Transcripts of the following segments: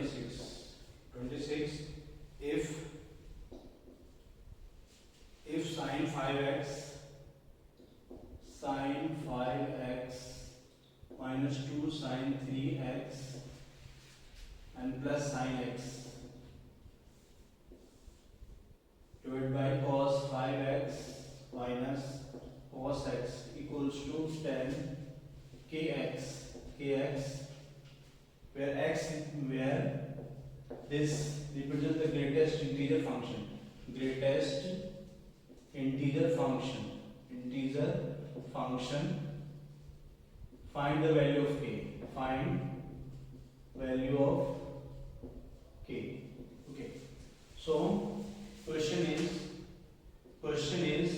26 if sin 5x minus 2 sin 3x and plus sin x divided by cos 5x minus cos x equals to 10 kx where this represents the greatest integer function find the value of k okay. So question is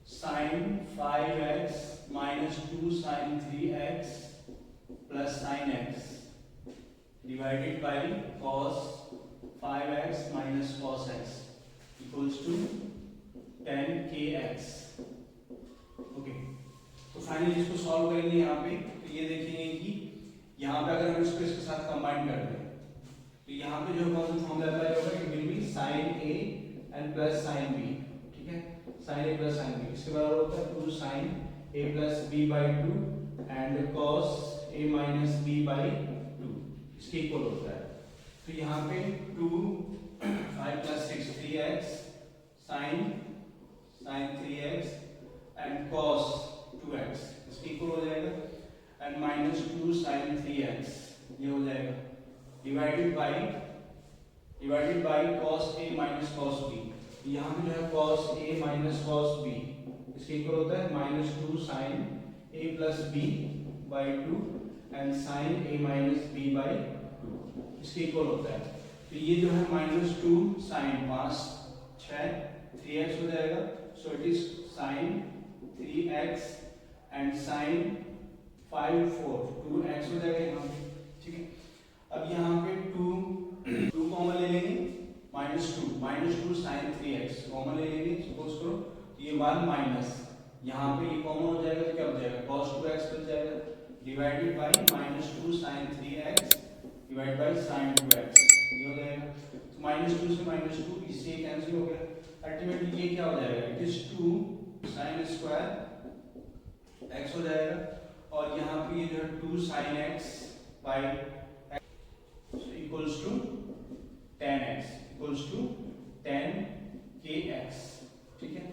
sin 5x minus 2 sin 3x plus sin x divided by cos 5x minus cos x equals to 10 kx. Okay, तो finally इसको solve करेंगे यहाँ पे। तो ये देखेंगे कि यहाँ पे अगर हम इसको इसके साथ कंबाइन कर दें तो यहाँ पे जो कौन सा फॉर्मूला अप्लाई होगा, it will be sin a and plus sin b। ठीक है, sin a plus sin b इसके बराबर होता है 2 sin a plus b by 2 and cos a minus b by 2 इसके इक्वल होता है। तो यहाँ पे 2 5 plus 6 3x sin 3x and cos 2x इसके इक्वल हो जाएगा and minus 2 sin 3x ये हो जाएगा divided by cos a minus cos b। यहाँ पे जो है cos a minus cos b इसके इक्वल होता है minus 2 sin a plus b by 2 and sin a minus b by 2 इसके इक्वल होता है। तो ये जो है minus 2 sin 5 6 3x हो जाएगा। So it is sin 3x and sin 5 4 2x हो जाएगा यहाँ पे। ठीक है, अब यहाँ पे 2 कॉमन ले लेंगे minus 2 sin 3x कॉमन ले लेंगे। सपोज करो तो ये 1 माइनस यहाँ पे ये कॉमन हो जाएगा तो क्या हो जाएगा cos 2x बन जाएगा divided by minus 2 sin 3x divide by sin 2x ये हो जाएगा। तो minus 2 से minus 2 इससे कैंसिल हो गया। अल्टीमेटली ये क्या हो जाएगा, it is 2 sin square x हो जाएगा और यहाँ पे ये जो है 2 sin x by equals to 10x equals to 10 kx। ठीक है,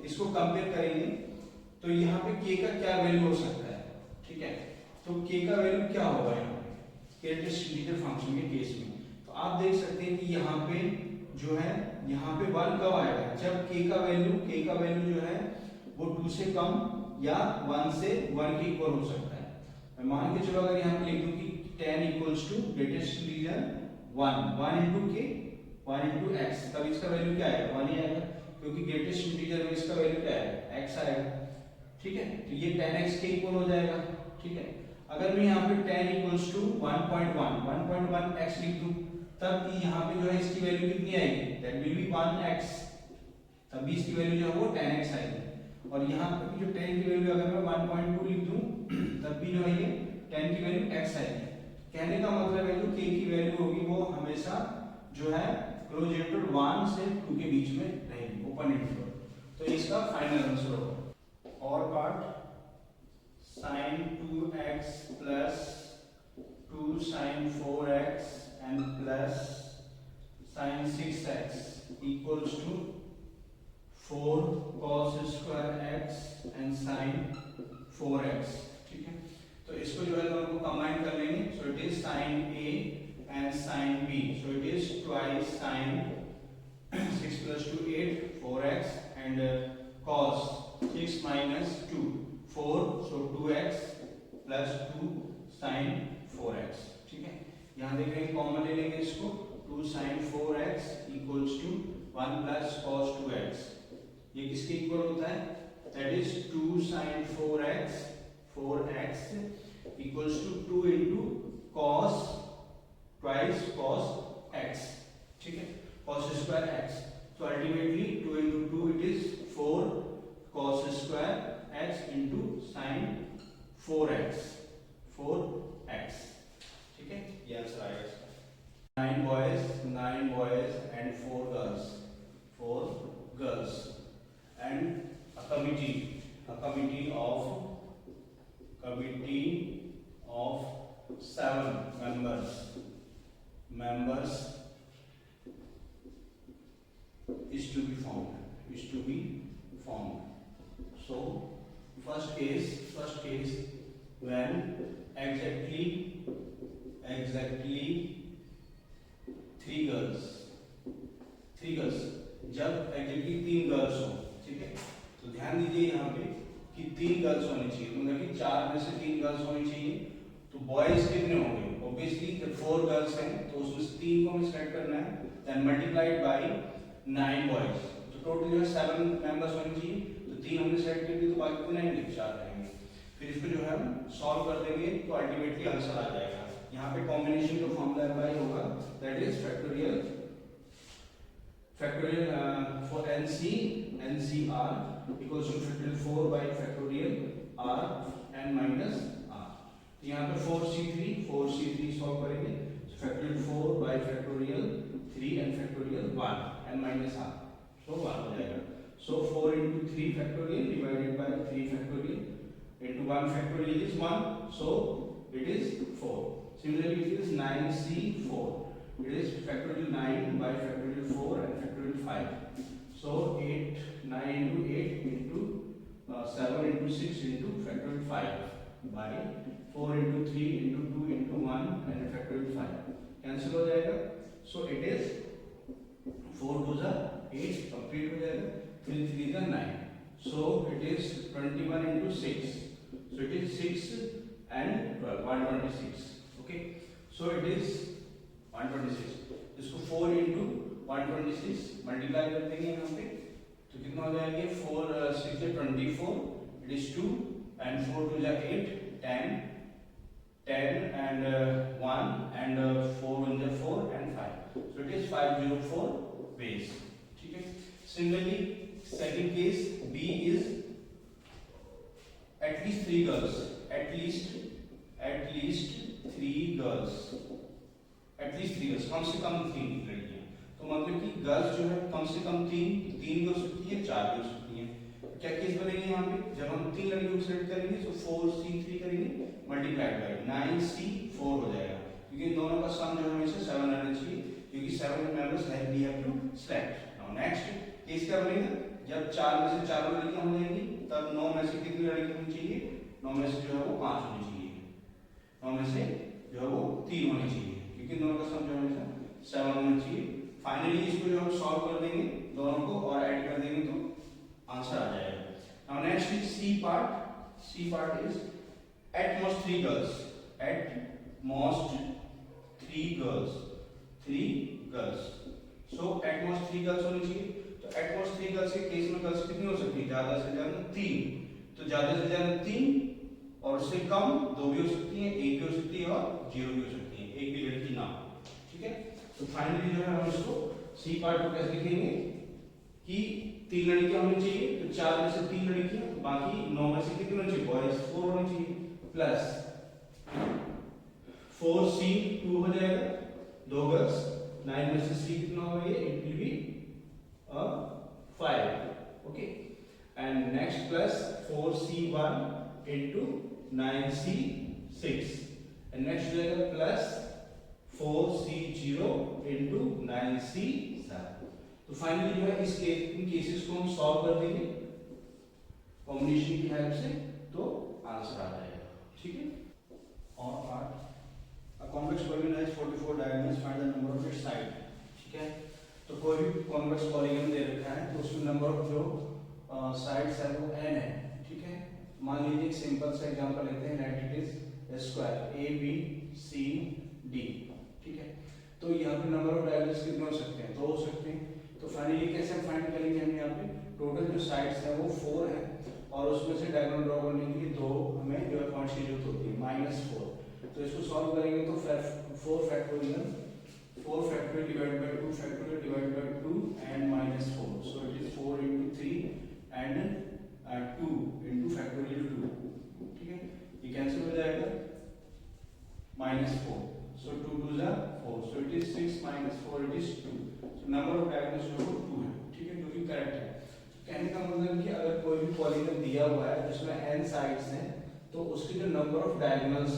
इसको कंपेयर करेंगे तो यहाँ पे k का क्या वैल्यू हो सकता है। ठीक है, तो k का वैल्यू क्या होगा यहाँ पे ग्रेटेस्ट इंटीजर फंक्शन के केस में। तो आप देख सकते हैं कि यहाँ पे जो है यहाँ पे 1 कब आएगा, जब k का वैल्यू जो है वो 2 से कम या 1 से 1 के इक्वल हो सकता है। मैं मान के चलो अगर यहाँ पे लिख दूं कि 10 equals to greatest integer 1 into k 1 into x, तब इसका वैल्यू क्या आएगा 1 ही आएगा क्योंकि ग्रेटेस्ट इंटीजर में इसका वैल्यू क्या आएगा x आएगा। ठीक है, तो ये 10x के इक्वल हो जाएगा। ठीक है, अगर मैं यहाँ पे 10 इक्वल्स टू 1.1 x लिख दूं तब यहाँ पे जो है इसकी वैल्यू कितनी आएगी, दैट विल बी 1x, तब भी इसकी वैल्यू जो है वो 10x आएगी। और यहाँ पे जो 10 की वैल्यू अगर मैं 1.2 लिख दूं तब भी जो है ये 10 की वैल्यू x आएगी। कहने का मतलब है जो k की वैल्यू होगी वो हमेशा जो है क्लोज इंटरवल 1 से 2 के बीच में रहेगी, ओपन इंटरवल। तो इसका फाइनल आंसर होगा और part sin 2x plus 2 sin 4x and plus sin 6x equals to 4 cos square x and sin 4x। ठीक है, तो इसको जो है हम कंबाइन कर लेंगे। सो it is sin a and sin b, so it is twice sin 6 plus 2 8 4x and cos 6 minus 2 4, so 2x plus 2 sin 4x। ठीक है, यहाँ देख रहे हैं कॉमन ले लेंगे इसको 2 sin 4x equals to 1 plus cos 2x। ये किसके इक्वल होता है, that is 2 sin 4x equals to 2 into cos twice cos x। ठीक है, cos square x, so ultimately 2 into 2 it is 4 cos square x into sin 4x। ठीक है, ये answer आएगा इसका। 9 boys and 4 girls, 4 girls and a committee of 7 members is to be formed. So first case when exactly 3 girls, जब exactly 3 girls हो, ठीक है। तो ध्यान दीजिए यहाँ पे कि 3 गर्ल्स होनी चाहिए, मतलब कि 4 में से 3 गर्ल्स होनी चाहिए। तो बॉयज कितने होंगे? ऑब्वियसली जब 4 गर्ल्स हैं तो उसमें से 3 को हमें सेलेक्ट करना है, देन मल्टीप्लाइड बाय 9 बॉयज, तो टोटल जो है 7 मेंबर्स होने चाहिए। तो 3 हमने सेलेक्ट कर दिए, तो बाकी कितने रहेंगे? 4 रहेंगे। फिर इसको जो है हम सॉल्व कर देंगे तो अल्टीमेटली आंसर आ जाएगा। यहाँ पे कॉम्बिनेशन का फॉर्मूला अप्लाई होगा, that is factorial for NCR equals to factorial 4 by factorial R n minus R। तो यहाँ पे 4C3 सॉल्व करेंगे, factorial 4 by factorial 3 and factorial 1 n minus R, so 1 हो जाएगा। So 4 into 3 factorial divided by 3 factorial into 1 factorial is 1, so it is 4. Similarly it is 9C4, it is factorial 9 by factorial 4 and factorial 5, so 9 into 8 into 7 into 6 into factorial 5 by 4 into 3 into 2 into 1 and factorial 5 cancel हो जाएगा। So it is 4 to the 8 complete हो जाएगा, 3 3 the 9, so it is 21 into 6, so it is 6 and 12, 126, okay। So it is 126, इसको 4 into 126 multiply कर देंगे यहाँ पे, तो कितना हो जाएगा? 4 6 24, it is 2 and 4 to the 8 10 and 1 and 4 1 the 4 and 5, so it is 504 ways, ठीक है। Similarly second case B is at least 3 girls, at least 3 girls, कम से कम 3 लड़कियां। तो मतलब कि गर्ल्स जो है कम से कम 3 भी हो सकती है, 4 भी हो सकती हैं। क्या केस बनेगी यहाँ पे? जब हम 3 लड़कियों को सेलेक्ट करेंगे तो 4C3 करेंगे मल्टीप्लाइड बाय 9C4 हो जाएगा, क्योंकि इन दोनों का सम जो है हमेशा 7 रहना चाहिए, क्योंकि 7 members we have to select. Now next case क्या बनेगा? जब 4 में से 4 लड़कियां हो जाएंगी, तब 9 में से कितनी लड़कियां होनी चाहिए? 9 में से जो है वो 5 होनी चाहिए, 9 में से जो है वो 3 होनी चाहिए, क्योंकि दोनों का सम जो है 7 होना चाहिए। फाइनली इसको जो हम सॉल्व कर देंगे दोनों को और ऐड कर देंगे तो आंसर आ जाएगा। Now next is C part is at most 3 girls, so at most 3 girls होनी चाहिए। तो एट मोस्ट 3 गर्ल्स के केस में गर्ल्स कितनी हो सकती है? ज्यादा से ज्यादा 3, तो ज्यादा से ज्यादा 3 और उससे कम 2 भी हो सकती है, 1 भी हो सकती है और 0 भी हो सकती है, एक भी लड़की ना हो, ठीक है। तो फाइनली जो है हम इसको सी पार्ट को कैसे लिखेंगे कि 3 लड़कियां होनी चाहिए, तो 4 में से 3 लड़कियां, बाकी 9 में से कितनी होनी चाहिए? बॉयज 4 होनी चाहिए, प्लस 4C2 हो जाएगा, 2 गर्ल्स, 9 में से C कितना होगा? ये it will be 5, okay, and next plus 4C1 into 9C6 and next हो जाएगा प्लस 4C0 into 9C7। तो फाइनली जो है इन केसेस को हम सॉल्व कर देंगे कॉम्बिनेशन की हेल्प से, तो आंसर आ जाएगा, ठीक है। और part a convex polygon has 44 diagonals, find the number of its side, ठीक है। तो कोई भी कॉन्वेक्स पॉलीगन दे रखा है तो उसमें नंबर ऑफ जो साइड्स है वो n है, ठीक है। मान लीजिए एक सिंपल सा एग्जांपल लेते हैं, let it is square ABCD, ठीक है। तो यहाँ पे नंबर ऑफ डायगोनल्स कितने हो सकते हैं? 2 हो सकते हैं। तो फाइनली कैसे फाइंड करेंगे? हम यहाँ पे टोटल जो साइड्स है वो 4 है और उसमें से डायगोनल ड्रॉ करने के लिए 2 हमें जो है पॉइंट्स की जरूरत होती है, -4। तो इसको सॉल्व करेंगे तो 4 factorial divided by 2 factorial divided by 2 and -4, so it is 4 into 3 and 2 into factorial 2, ठीक है। ये कैंसिल हो जाएगा, -4, so 2 to पॉलीगन दिया हुआ है जिसमें n साइड्स हैं, तो उसकी जो नंबर ऑफ डायगोनल्स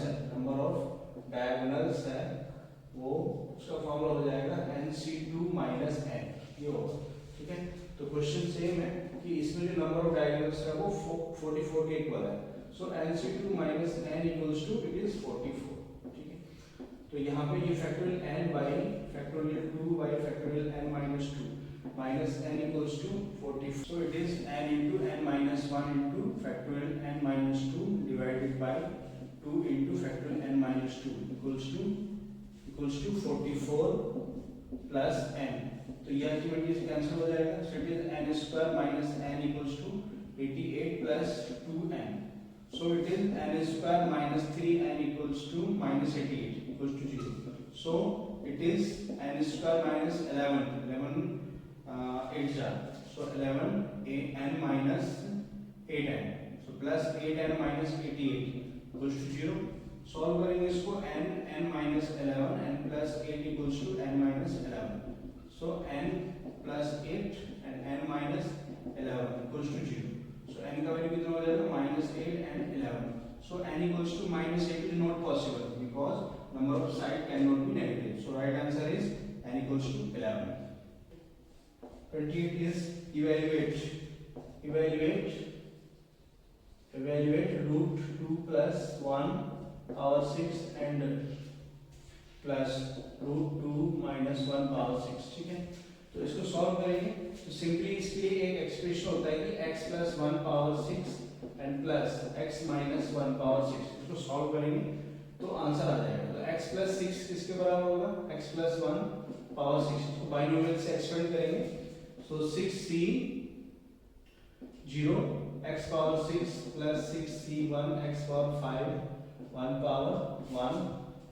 है वो उसका फॉर्मूला हो जाएगा nc2 माइनस n, ये होगा। ठीक है, तो क्वेश्चन सेम है कि इसमें जो नंबर ऑफ डायगोनल्स है वो 44 के इक्वल है, so nc2 minus n equals to it is 44। ठीक है, तो यहाँ पे ये factorial n by factorial 2 by factorial n minus 2 minus n equals to 44. So it is n into n minus 1 into factorial n minus 2 divided by 2 into factorial n minus 2 equals to 44 plus n. तो ये ultimately cancel हो जाएगा, so it is n square minus n equals to 88 plus 2n. So it is n square minus 3n equals to minus 88 equals to 0. So it is n square minus 11 8 jar, so 11 n minus 8n, so plus 8n minus 88 equals to 0. Solve करेंगे इसको, n minus 11 n plus 8 equals to n minus 11, so n plus 8 and n minus 11 equals to 0. so n का value कितना हो जाएगा, minus 8 and 11, so n equals to minus 8 is not possible because number of side cannot be negative, so right answer is n equals to 11. 28 is evaluate root 2 plus 1 power 6 and plus root 2 minus 1 power 6। ठीक है, तो इसको solve करेंगे तो simply इसके लिए एक expression होता है कि x plus 1 power 6 and plus x minus 1 power 6, इसको सॉल्व करेंगे तो आंसर आ जाएगा। तो x plus 6 किसके बराबर होगा, x plus 1 power 6, इसको बाइनोमियल से एक्सपेंड करेंगे, so 6c 0 x power 6 plus 6c1 x power 5 1 power 1,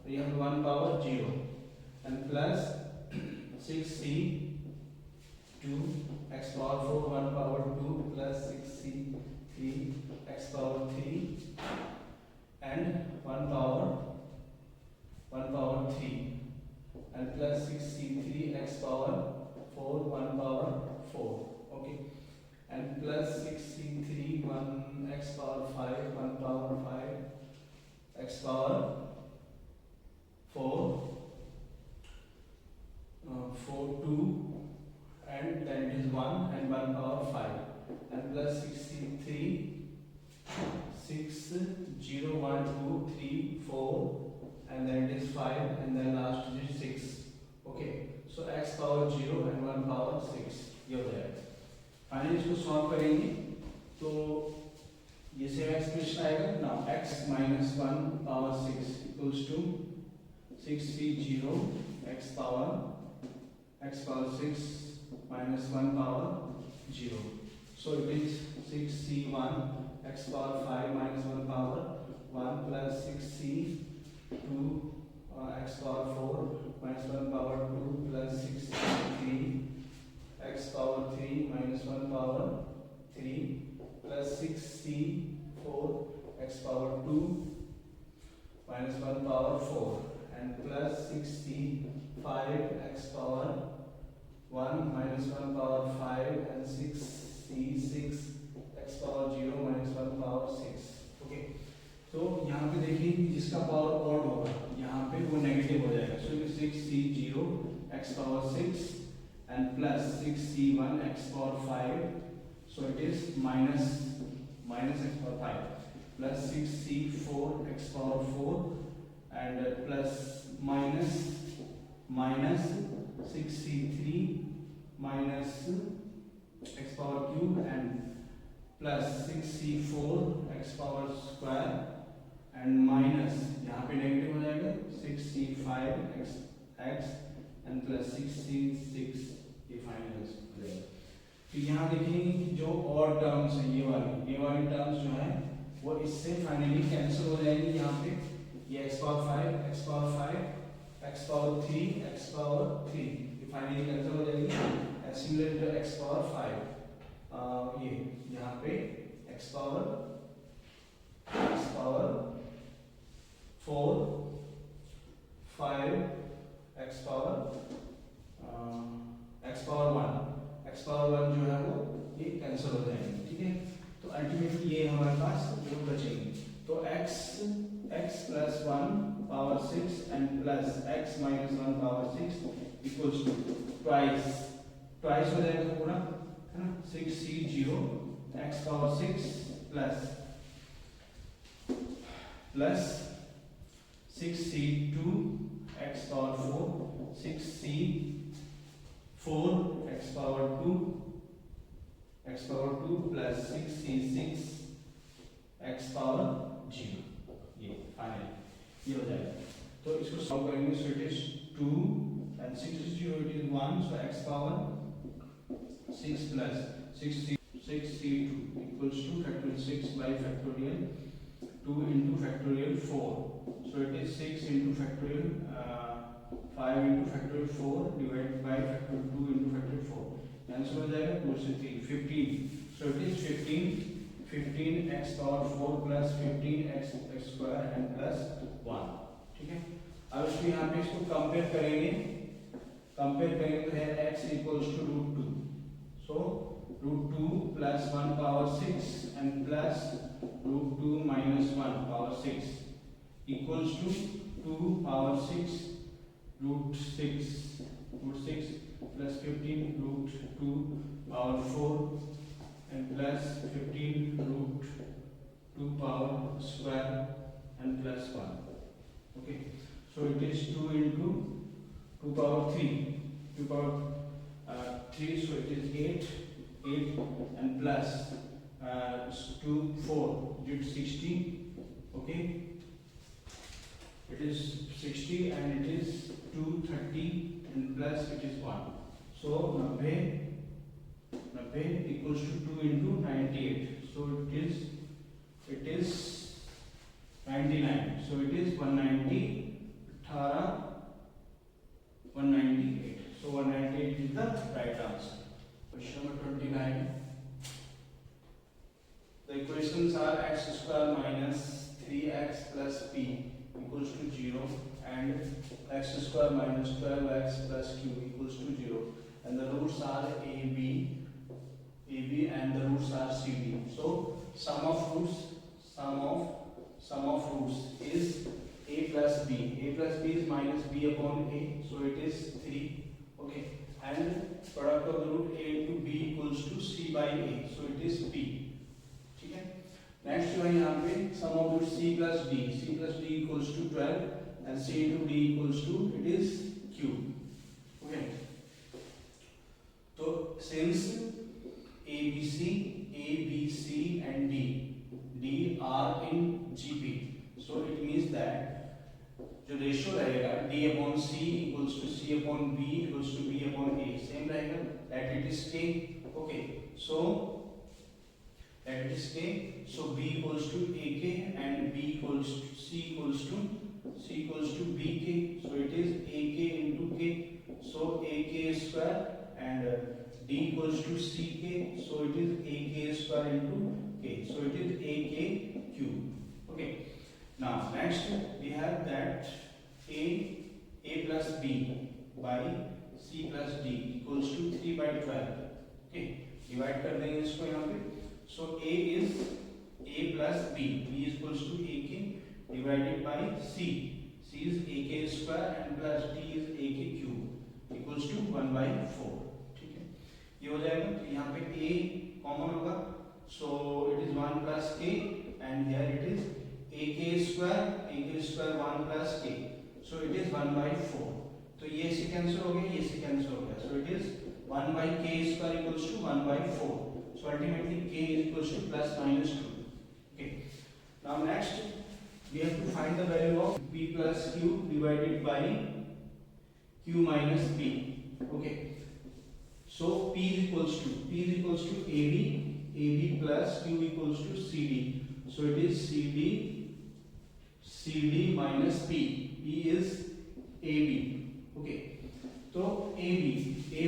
तो यहाँ 1 power 0 and plus 6c 2 x power 4 1 power 2 plus 6c3 x power 3 and 1 power 3 and plus 6c3 x power 4 1 power 4, okay, and plus 6c3 1 x power 5 1 power 5 x power 4 4 2 and then it is 1 and 1 power 5 and plus 6c3 6 0 1 2 3 4 and then it is 5 and then last is 6, okay, so x power 0 and 1 power 6 ये हो जाएगा। Finally इसको solve करेंगे तो ये same expression आएगा। Now x minus 1 power 6 equals to 6c0 x power 6 minus 1 power 0, so it is 6c1 x power 5 minus 1 power 1 plus 6c2 x power 4 minus 1 power 2 plus 6c3 x power 3 minus 1 power 3 plus 6c4 x power 2 minus 1 power 4 and plus 6c5 x power 1 minus 1 power 5 and 6c6 x power 0 minus 1 power 6, okay, तो यहाँ पे देखिए कि जिसका power odd होगा यहाँ पे वो नेगेटिव हो जाएगा, सो 6c0 x power 6 and plus 6c1 x power 5, so it is minus x power 5 plus 6c4 x power 4 and plus minus 6c3 minus x power cube and plus 6c4 x power square and minus यहाँ पे negative हो जाएगा 6c5 x and plus 6c6 ये final हो जाएगा। तो यहाँ देखेंगे कि जो और टर्म्स है ये वाली टर्म्स जो है वो इससे फाइनली कैंसिल हो जाएंगी। यहाँ पे ये x power 5 x power 5 x power 3 x power 3 ये फाइनली कैंसिल हो जाएगी। सिमिलर x पावर 5 ये यहाँ पे x पावर 4 5 x पावर 1 जो है वो ये कैंसिल हो जाएंगे। ठीक है, तो अल्टीमेटली ये हमारे पास रूट बचेंगे। तो x plus 1 power 6 and plus x minus 1 power 6 equals to twice हो जाएगा पूरा, है ना, 6c0 x power 6 plus 6c2 x power 4 6c4 x power 2 plus 6c6 x power 0, ये फाइनल ये हो जाएगा। तो इसको सॉल्व करेंगे, सो it is 2 and 6 is 0, it is 1, so x power 6 plus 6c2 equals to factorial 6 by factorial 2 into factorial 4, so it is 6 into factorial 5 into factorial 4 divided by factorial 2 into factorial 4, answer हो जाएगा 2 से 3 15, so it is 15 x power 4 plus 15 x square and plus 1, ठीक है। अब इसको यहाँ पे इसको कंपेयर करेंगे तो है x equals to root 2, so root 2 plus 1 power 6 and plus root 2 minus 1 power 6 equals to 2 power 6 root 6 plus 15 root 2 power 4 and plus 15 root 2 power square and plus 1, okay, so it is 2 into 2 power 3 3, so it is 8 and plus 2 4 it is 60, okay, it is 60 and it is 230 and plus it is 1, so 90 equals to 2 into 98, so it is 99, so it is 190 198, so 198 is the right answer. Question number 29, the equations are x square minus 3x plus p equals to 0 and x square minus 12x plus q equals to 0, and the roots are ab and the roots are cd, so sum of roots is a plus b is minus b upon a, so it is 3, okay, and product of the root a into b equals to c by a, so it is b, ठीक है। Next जो है यहाँ पे sum of root c plus d equals to 12 and c into d equals to it is q, okay, तो since ABC and D are in GP, so it means that जो ratio रहेगा D upon C equals to C upon B equals to B upon A same रहेगा, let it is K, okay, so let it is K, so B equals to AK and B equals to C equals to BK, so it is AK into K, so AK square and D equals to CK, so it is AK square into K, so it is AK cube, okay. Now next we have that A plus B by C plus D equals to 3 by 12, okay, divide कर देंगे इसको यहाँ पे, so A is A plus B is equals to AK divided by C is AK square and plus D is AK cube equals to 1 by 4, ये हो जाएगा। तो यहाँ पे a कॉमन होगा, सो it is 1 plus k and here it is ak square 1 plus k, so it is 1 by 4, तो ये से कैंसिल हो गया, ये से कैंसिल हो गया, so it is 1 by k square equals to 1 by 4, so ultimately k is equals to plus minus 2, okay. Now next we have to find the value of p plus q divided by q minus p, okay, so P is equals to AB plus Q equals to CD, so it is CD minus P is AB, okay, तो A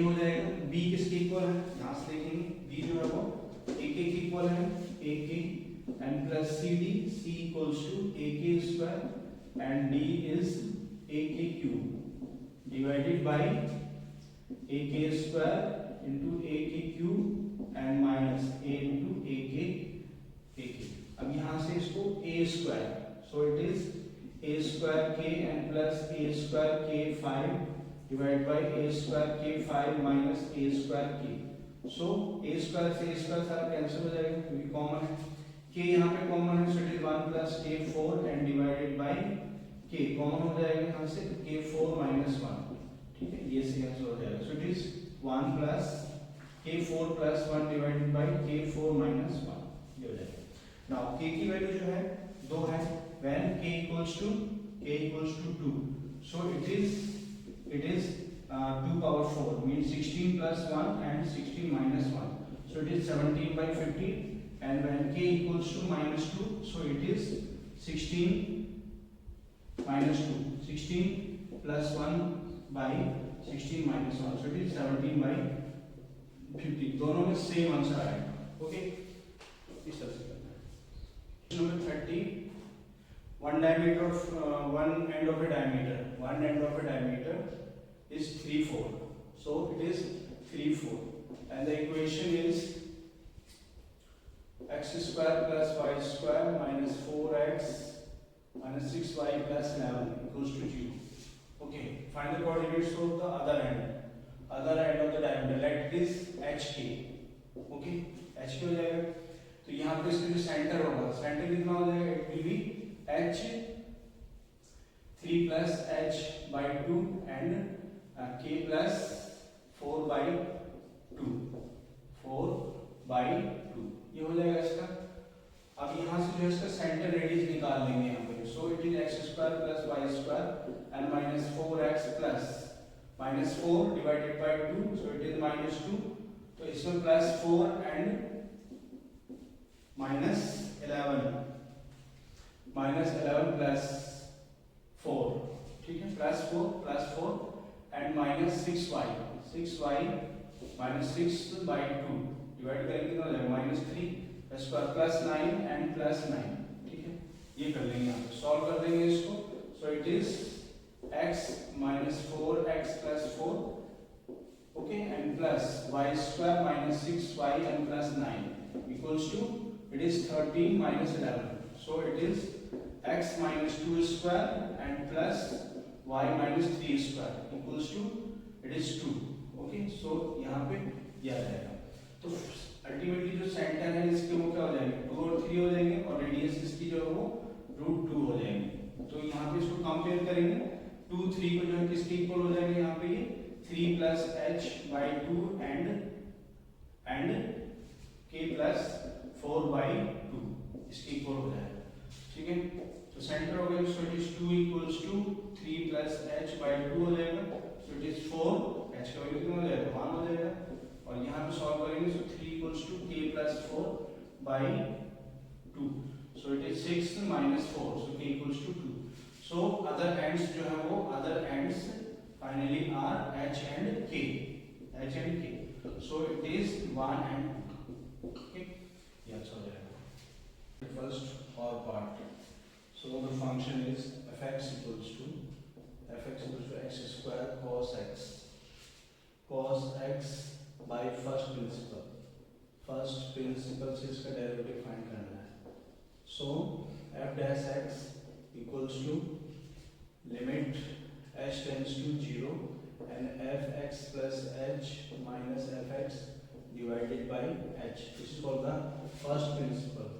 हो जाएगा, B किसके equal है, यहाँ से देखेंगे B जो है वो AK के इक्वल है, AK and plus C equals to AK square and D is AK cube divided by AK square into AK cube and minus A into AK से इसको a square, so it is a square k and plus a square k 5 divide by a square k 5 minus a square k। So a square से a square सारा cancel हो जाएगा क्योंकि common है, k यहाँ पे कॉमन है, सो it is 1 plus k 4 and divided by k, common हो जाएगा यहाँ से तो k 4 माइनस 1, ठीक है, ये से कैंसिल हो जाएगा, so it is 1 plus k 4 plus 1 divided by k 4 minus 1, ये हो जाएगा। नाउ k की वैल्यू जो है 2 है, when k equals to 2, so it is 2 power 4 means 16 plus 1 and 16 minus 1, so it is 17 by 50, and when k equals to minus 2, so it is 16 minus 2, 16 plus 1 by 16 minus 1, so it is 17 by 50, दोनों में same answer आएगा। Okay, इस तरह से करना है। Number 30, one diameter of one end of a diameter is 3/4, so it is 3/4, and the equation is x square plus y square minus 4x minus 6y plus 11 equals to 0. Okay, find the coordinates of the other end of the diameter, let this hk, okay, hk हो जाएगा, तो यहाँ पे इसका जो centre होगा, centre कितना हो जाएगा, it will be h 3 plus h by 2 and k plus 4 by 2, ये हो जाएगा इसका। अब यहाँ से जो है इसका सेंटर रेडियस निकाल लेंगे यहाँ पे, सो it is x square plus y square and minus 4x plus minus 4 divided by 2, so it is minus 2, तो इसमें प्लस 4 एंड माइनस 11 प्लस 4, ठीक है, plus 4 and minus 6y minus 6 by 2 divide करेंगे कितना हो जाएगा, minus 3 square plus 9 and plus 9, ठीक है, ये कर लेंगे यहाँ पे, सॉल्व कर देंगे इसको, so it is x minus 4x plus 4, okay, and plus y square minus 6y and plus 9 equals to, it is 13 minus 11, so it is x minus 2 square and plus y minus 3 square equals to, it is 2, okay, so यहाँ पे ये आ जाएगा, तो ultimately जो centre है इसके वो क्या हो जाएंगे, 2 और 3 हो जाएंगे, और रेडियस इसकी जो है वो √2 हो जाएंगे, तो यहाँ पे इसको कंपेयर करेंगे, 2 3 को जो है किसके इक्वल हो जाएंगे, यहाँ पे ये 3 plus h by 2 and k plus 4 by 2 इसके इक्वल हो जाएगा, ठीक है, तो सेंटर हो गया, so it is 2 equals to 3 plus h by 2 हो जाएगा, सो इट इज 4, h का वैल्यू कितना हो जाएगा, 1 हो जाएगा, और यहाँ पे सॉल्व करेंगे, so 3 equals to k plus 4 by 2, so it is 6 minus 4, so k equals to 2, so other ends जो है वो other ends finally are h and k, so it is 1 and 2, okay, ये अच्छा हो जाएगा। First or part, so the function is fx equals to x square cos x by first principle से इसका derivative find करना है, so f dash x equals to limit h tends to 0 and fx plus h minus fx divided by h, this is called the first principle,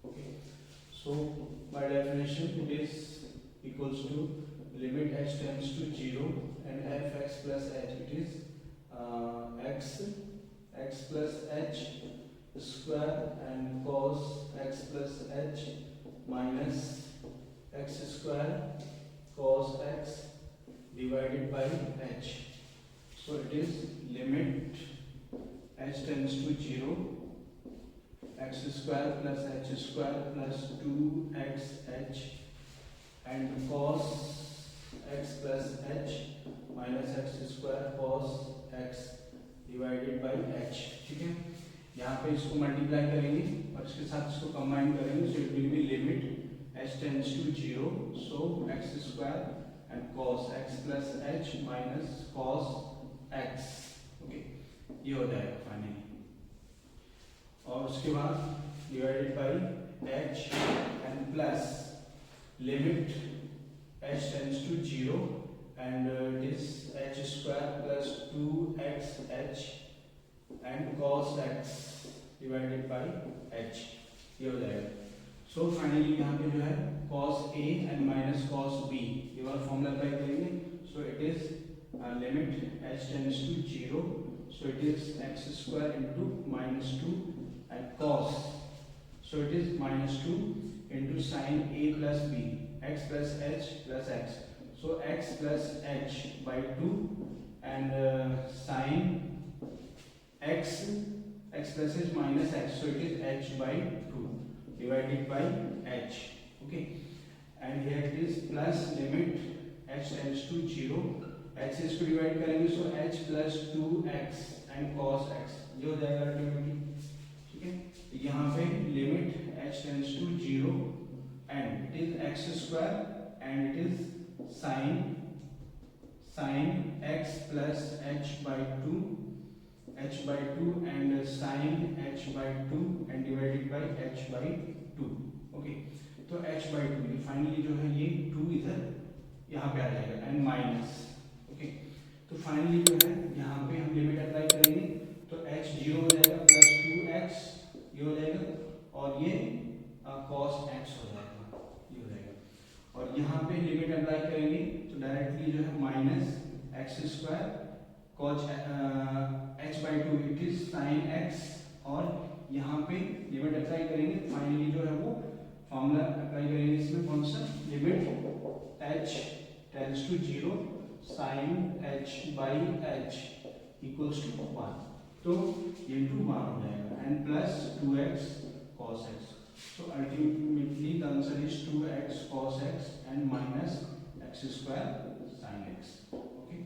okay, so by definition it is equals to limit h tends to 0 and fx plus h, it is x plus h square and cos x plus h minus x square cos x divided by h, so it is limit h tends to 0, x square plus h square plus 2xh and cos x plus h minus x square cos x divided by h, ठीक है, यहाँ पे इसको multiply करेंगे और इसके साथ इसको कंबाइन करेंगे, so it will be limit h tends to 0, so x square and cos x plus h minus cos x, okay, ये हो जाएगा फाइनली। और उसके बाद divided by H and plus limit h tends to 0 and it is h square plus 2x h and cos x divided by h, ये हो जाएगा. So finally यहाँ पे जो है cos a and minus cos b ये वाला formula apply करेंगे. सो it is limit h tends to 0, so it is x square into minus 2 and cos, so it is minus 2 into sin a plus b, x plus h plus x, so x plus h by 2 and sin x plus h minus x, so it is h by 2 divided by h. Okay, and here it is plus limit h tends to 0, h इसको divide करेंगे, so h plus 2x and cos x ये हो जाएगा ultimately. ठीक है, यहाँ पे limit h tends to 0 and it is x square and it is sin x plus h by 2 and sin h by 2 and divided by h by 2. Okay, तो h by 2 ये finally जो है ये 2 इधर यहाँ पे आ जाएगा एंड माइनस. ओके, तो फाइनली जो है यहाँ पे हम लिमिट अप्लाई करेंगे तो h 0 हो जाएगा प्लस 2x ये हो जाएगा और ये cos x हो जाएगा, ये हो जाएगा. और यहाँ पे लिमिट अप्लाई करेंगे तो डायरेक्टली जो है minus x square cos h by 2 it is sin x और यहाँ पे लिमिट अप्लाई करेंगे. फाइनली जो है वो फॉर्मूला अप्लाई करेंगे इसमें कौन सा, limit h tends to 0 sin h by h equals to 1, तो ये 2 1 हो जाएगा and plus 2x cos x. So ultimately the answer is 2x cos x and minus x square sin x. Okay.